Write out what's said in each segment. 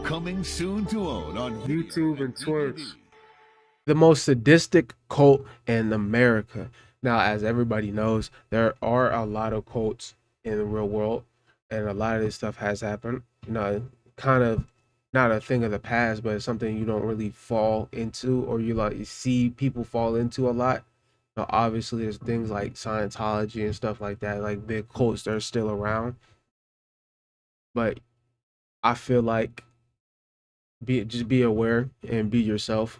Coming soon to own on YouTube and Twitch. DVD. The most sadistic cult in America. Now, as everybody knows, there are a lot of cults in the real world, and a lot of this stuff has happened. Kind of not a thing of the past, but it's something you don't really fall into, or you see people fall into a lot. Now, obviously, there's things like Scientology and stuff like that, like big cults that are still around. But I feel like be aware and be yourself.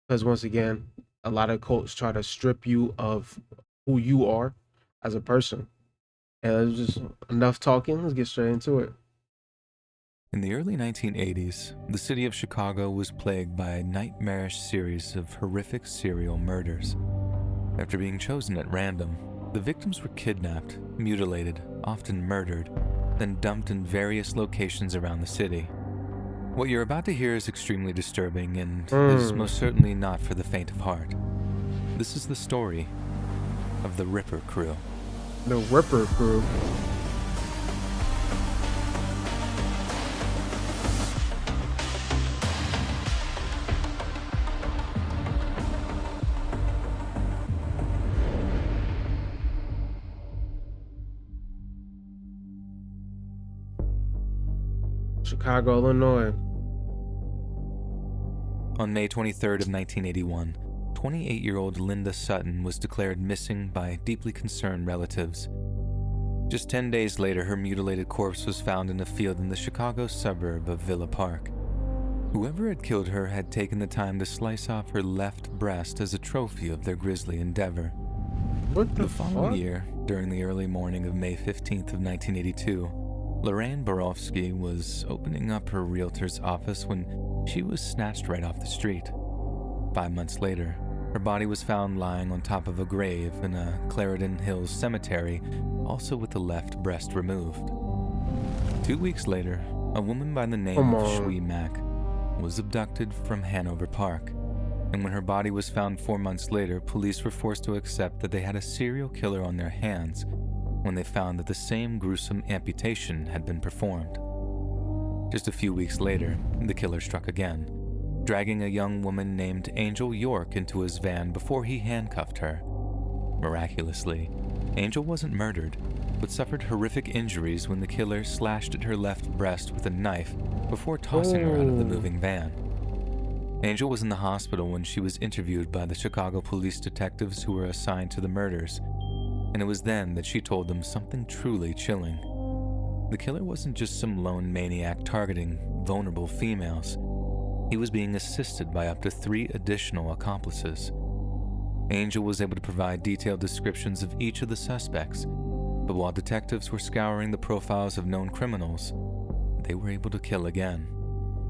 Because once again, a lot of cults try to strip you of who you are as a person. And it's just enough talking. Let's get straight into it. In the early 1980s, the city of Chicago was plagued by a nightmarish series of horrific serial murders. After being chosen at random, the victims were kidnapped, mutilated, often murdered, then dumped in various locations around the city. What you're about to hear is extremely disturbing and is most certainly not for the faint of heart. This is the story of the Ripper Crew. The Ripper Crew. Chicago, Illinois. On May 23rd of 1981, 28-year-old Linda Sutton was declared missing by deeply concerned relatives. Just 10 days later, her mutilated corpse was found in a field in the Chicago suburb of Villa Park. Whoever had killed her had taken the time to slice off her left breast as a trophy of their grisly endeavor. What the following fuck? year, during the early morning of May 15th of 1982, Lorraine Borofsky was opening up her realtor's office when she was snatched right off the street. 5 months later, her body was found lying on top of a grave in a Clarendon Hills cemetery, also with the left breast removed. 2 weeks later, a woman by the name of Shui Mack was abducted from Hanover Park, and when her body was found 4 months later, police were forced to accept that they had a serial killer on their hands when they found that the same gruesome amputation had been performed. Just a few weeks later, the killer struck again, dragging a young woman named Angel York into his van before he handcuffed her. Miraculously, Angel wasn't murdered, but suffered horrific injuries when the killer slashed at her left breast with a knife before tossing her out of the moving van. Angel was in the hospital when she was interviewed by the Chicago police detectives who were assigned to the murders, and it was then that she told them something truly chilling. The killer wasn't just some lone maniac targeting vulnerable females. He was being assisted by up to 3 additional accomplices. Angel was able to provide detailed descriptions of each of the suspects, but while detectives were scouring the profiles of known criminals, they were able to kill again.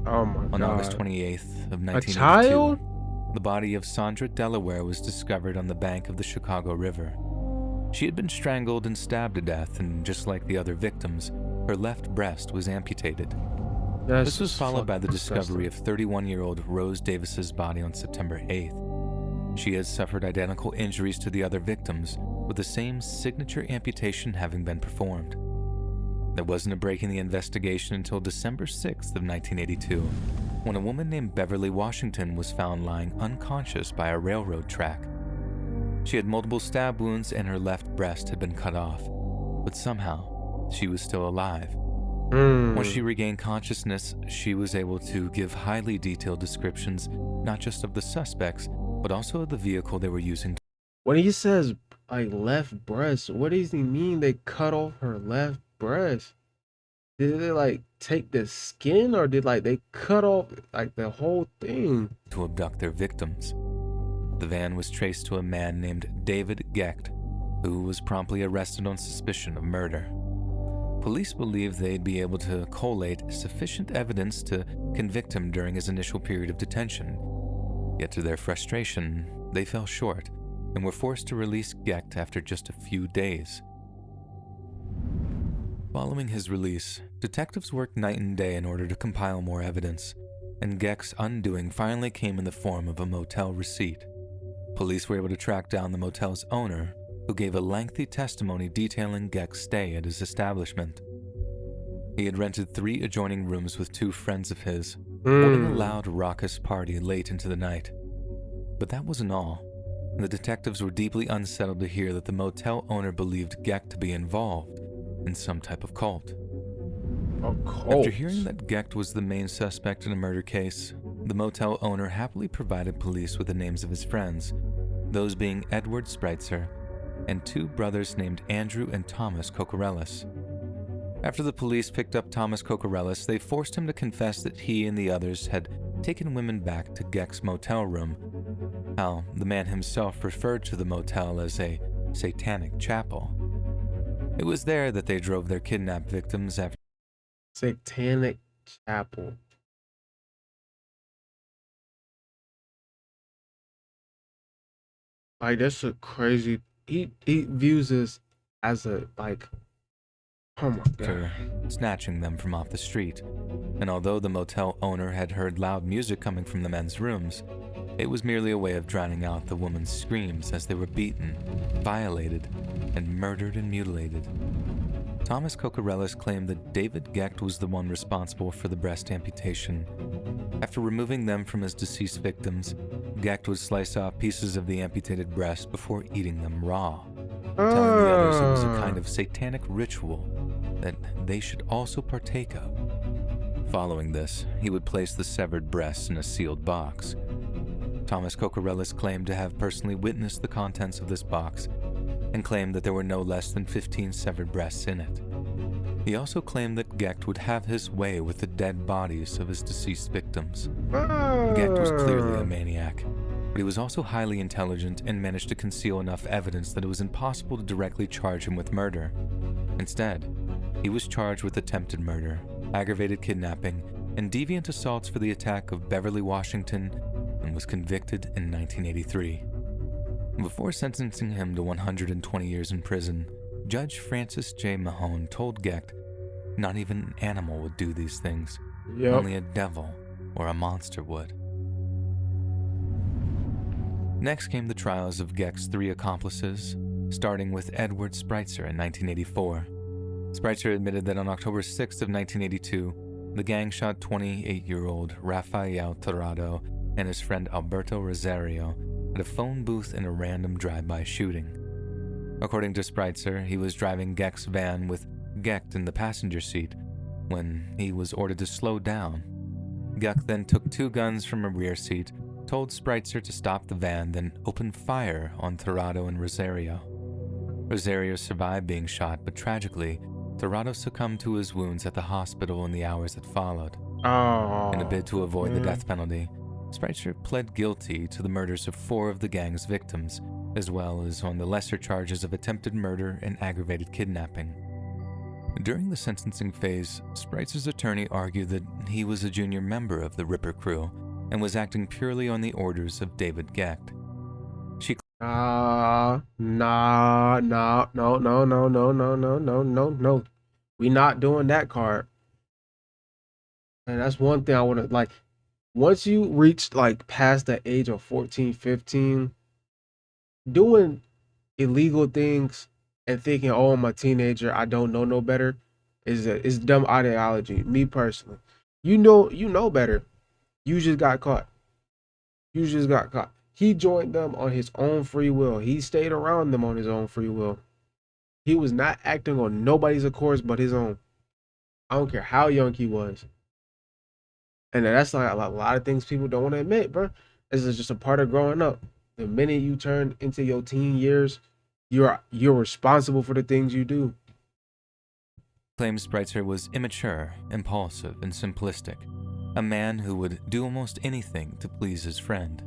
Oh my God. On August 28th of 1982, A child? the body of Sandra Delaware was discovered on the bank of the Chicago River. She had been strangled and stabbed to death, and just like the other victims, her left breast was amputated. This was followed by the discovery of 31-year-old Rose Davis's body on September 8th. She had suffered identical injuries to the other victims, with the same signature amputation having been performed. There wasn't a break in the investigation until December 6th of 1982, when a woman named Beverly Washington was found lying unconscious by a railroad track. She had multiple stab wounds and her left breast had been cut off, but somehow she was still alive. Once she regained consciousness, she was able to give highly detailed descriptions not just of the suspects, but also of the vehicle they were using. When he says like left breast, what does he mean they cut off her left breast? Did they like take the skin, or did like they cut off like the whole thing to abduct their victims? The van was traced to a man named David Gecht, who was promptly arrested on suspicion of murder. Police believed they'd be able to collate sufficient evidence to convict him during his initial period of detention. Yet to their frustration, they fell short and were forced to release Gecht after just a few days. Following his release, detectives worked night and day in order to compile more evidence, and Gecht's undoing finally came in the form of a motel receipt. Police were able to track down the motel's owner, who gave a lengthy testimony detailing Gecht's stay at his establishment. He had rented 3 adjoining rooms with 2 friends of his, holding a loud, raucous party late into the night. But that wasn't all. The detectives were deeply unsettled to hear that the motel owner believed Gecht to be involved in some type of cult. A cult? After hearing that Gecht was the main suspect in a murder case, the motel owner happily provided police with the names of his friends, those being Edward Spreitzer and 2 brothers named Andrew and Thomas Kokorellis. After the police picked up Thomas Kokorellis, they forced him to confess that he and the others had taken women back to Gecht's motel room, how the man himself referred to the motel as a satanic chapel. It was there that they drove their kidnapped victims after Satanic chapel. Like, that's a crazy. He views this as a, like, oh my god. snatching them from off the street. And although the motel owner had heard loud music coming from the men's rooms, it was merely a way of drowning out the women's screams as they were beaten, violated, and murdered and mutilated. Thomas Kokorellis claimed that David Gecht was the one responsible for the breast amputation. After removing them from his deceased victims, Gecht would slice off pieces of the amputated breast before eating them raw, telling the others it was a kind of satanic ritual that they should also partake of. Following this, he would place the severed breasts in a sealed box. Thomas Kokorellis claimed to have personally witnessed the contents of this box and claimed that there were no less than 15 severed breasts in it. He also claimed that Gecht would have his way with the dead bodies of his deceased victims. Gecht was clearly a maniac, but he was also highly intelligent and managed to conceal enough evidence that it was impossible to directly charge him with murder. Instead, he was charged with attempted murder, aggravated kidnapping, and deviant assaults for the attack of Beverly, Washington, and was convicted in 1983. Before sentencing him to 120 years in prison, Judge Francis J. Mahone told Gecht not even an animal would do these things, only a devil or a monster would. Next came the trials of Gecht's 3 accomplices, starting with Edward Spreitzer in 1984. Spreitzer admitted that on October 6th of 1982, the gang shot 28-year-old Rafael Tirado and his friend Alberto Rosario at a phone booth in a random drive-by shooting. According to Spreitzer, he was driving Gecht's van with Gecht in the passenger seat when he was ordered to slow down. Gecht then took 2 guns from a rear seat, told Spreitzer to stop the van, then opened fire on Tirado and Rosario. Rosario survived being shot, but tragically, Tirado succumbed to his wounds at the hospital in the hours that followed. In a bid to avoid the death penalty, Spreitzer pled guilty to the murders of 4 of the gang's victims, as well as on the lesser charges of attempted murder and aggravated kidnapping. During the sentencing phase, Spreitzer's attorney argued that he was a junior member of the Ripper crew and was acting purely on the orders of David Gecht. No. We not doing that card. And that's one thing I want to, like, once you reach like past the age of 14, 15, doing illegal things and thinking, oh, I'm a teenager, I don't know no better, is dumb ideology. Me personally. You know better. You just got caught. He joined them on his own free will. He stayed around them on his own free will. He was not acting on nobody's accords but his own. I don't care how young he was. And that's like a lot of things people don't want to admit, bro. This is just a part of growing up. The minute you turn into your teen years, you're responsible for the things you do. Claims Spreitzer was immature, impulsive, and simplistic, a man who would do almost anything to please his friend.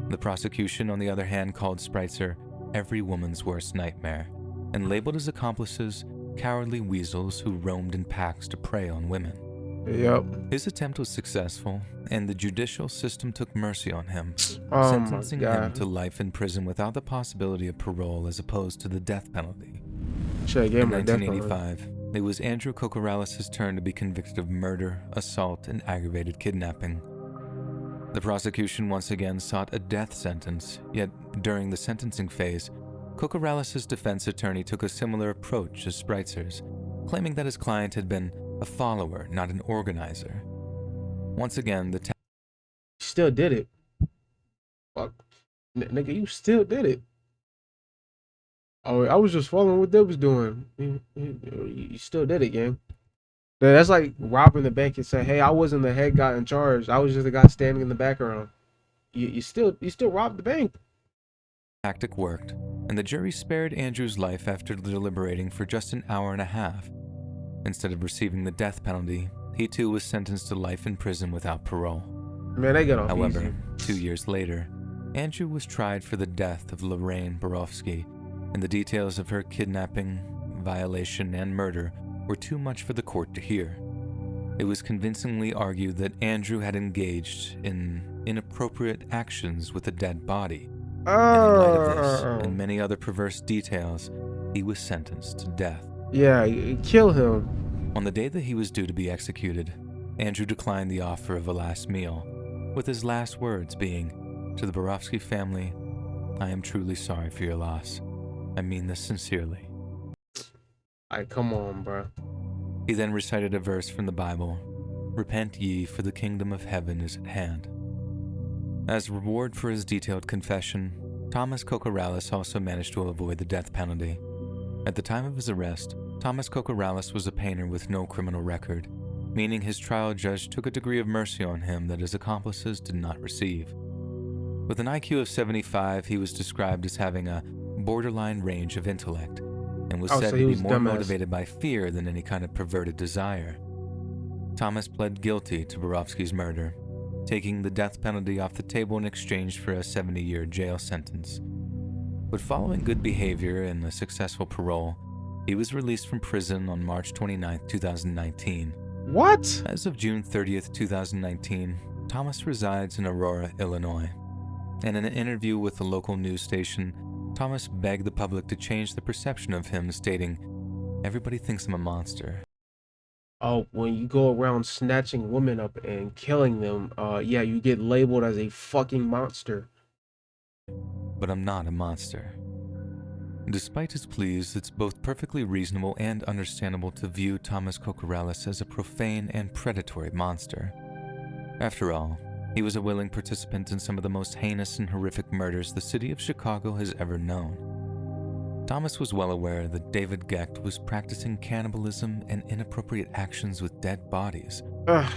The prosecution, on the other hand, called Spreitzer every woman's worst nightmare and labeled his accomplices cowardly weasels who roamed in packs to prey on women. Yep. His attempt was successful, and the judicial system took mercy on him, sentencing him to life in prison without the possibility of parole as opposed to the death penalty. In 1985, it was Andrew Kokorellis' turn to be convicted of murder, assault, and aggravated kidnapping. The prosecution once again sought a death sentence, yet during the sentencing phase, Kokorellis' defense attorney took a similar approach as Spreitzer's, claiming that his client had been a follower, not an organizer. Once again, the Still did it. Fuck. Nigga, you still did it. Oh, I was just following what they was doing. You still did it, gang. That's like robbing the bank and saying, "Hey, I wasn't the head guy in charge. I was just the guy standing in the background." You still robbed the bank. tactic worked, and the jury spared Andrew's life after deliberating for just an hour and a half. Instead of receiving the death penalty, he too was sentenced to life in prison without parole. Man, they got off However, easy. 2 years later, Andrew was tried for the death of Lorraine Borofsky, and the details of her kidnapping, violation, and murder were too much for the court to hear. It was convincingly argued that Andrew had engaged in inappropriate actions with a dead body. And in light of this and many other perverse details, he was sentenced to death. Yeah, kill him. On the day that he was due to be executed, Andrew declined the offer of a last meal, with his last words being, "To the Borofsky family, I am truly sorry for your loss. I mean this sincerely." Come on, bro. He then recited a verse from the Bible, "Repent ye, for the kingdom of heaven is at hand." As reward for his detailed confession, Thomas Kokorales also managed to avoid the death penalty. At the time of his arrest, Thomas Kokorales was a painter with no criminal record, meaning his trial judge took a degree of mercy on him that his accomplices did not receive. With an IQ of 75, he was described as having a borderline range of intellect, and was said to be more motivated by fear than any kind of perverted desire. Thomas pled guilty to Borofsky's murder, taking the death penalty off the table in exchange for a 70-year jail sentence. But following good behavior and a successful parole, he was released from prison on March 29, 2019. What? As of June 30th, 2019, Thomas resides in Aurora, Illinois. And in an interview with a local news station, Thomas begged the public to change the perception of him, stating, "Everybody thinks I'm a monster." Oh, when you go around snatching women up and killing them, yeah, you get labeled as a fucking monster. But I'm not a monster. Despite his pleas, it's both perfectly reasonable and understandable to view Thomas Kokorales as a profane and predatory monster. After all, he was a willing participant in some of the most heinous and horrific murders the city of Chicago has ever known. Thomas was well aware that David Gecht was practicing cannibalism and inappropriate actions with dead bodies,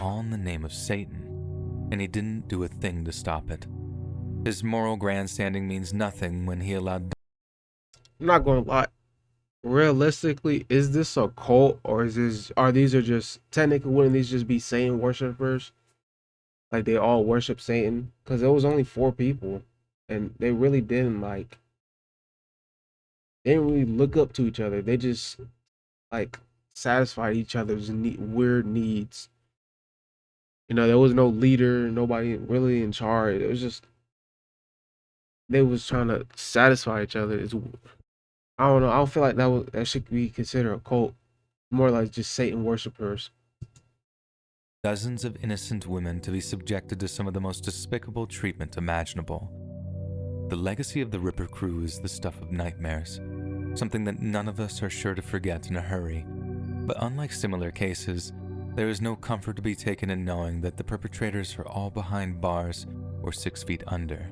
all in the name of Satan, and he didn't do a thing to stop it. His moral grandstanding means nothing when he allowed... I'm not gonna lie. Realistically, is this a cult, or are these just technically, wouldn't these just be Satan worshippers? Like they all worship Satan? Because there was only 4 people, and they really didn't they didn't really look up to each other. They just satisfied each other's weird needs. You know, there was no leader, nobody really in charge. It was just they was trying to satisfy each other. I don't know. I don't feel like that should be considered a cult. More like just Satan worshippers. Dozens of innocent women to be subjected to some of the most despicable treatment imaginable. The legacy of the Ripper crew is the stuff of nightmares, something that none of us are sure to forget in a hurry. But unlike similar cases, there is no comfort to be taken in knowing that the perpetrators are all behind bars or 6 feet under.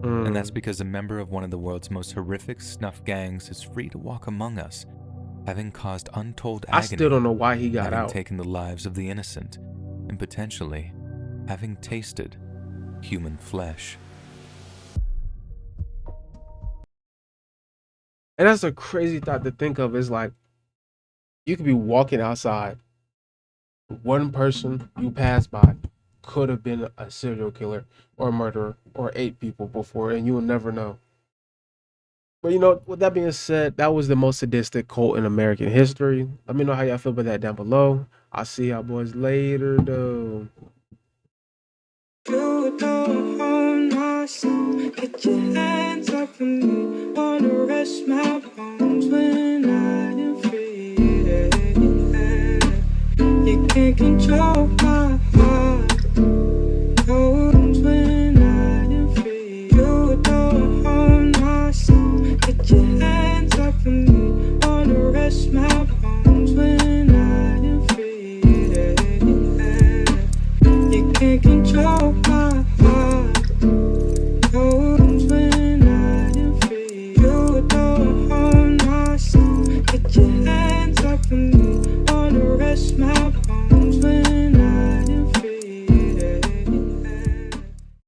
And that's because a member of one of the world's most horrific snuff gangs is free to walk among us, having caused untold agony. I still don't know why he got having out. Taken the lives of the innocent, and potentially having tasted human flesh. And that's a crazy thought to think of. Is like you could be walking outside, one person you pass by could have been a serial killer or a murderer or 8 people before, and you will never know. But you know, with that being said, that was the most sadistic cult in American history. Let me know how y'all feel about that down below. I'll see y'all boys later though. You don't hold my soul. Get your hands off of me. Wanna rest my bones when I am free. You can't control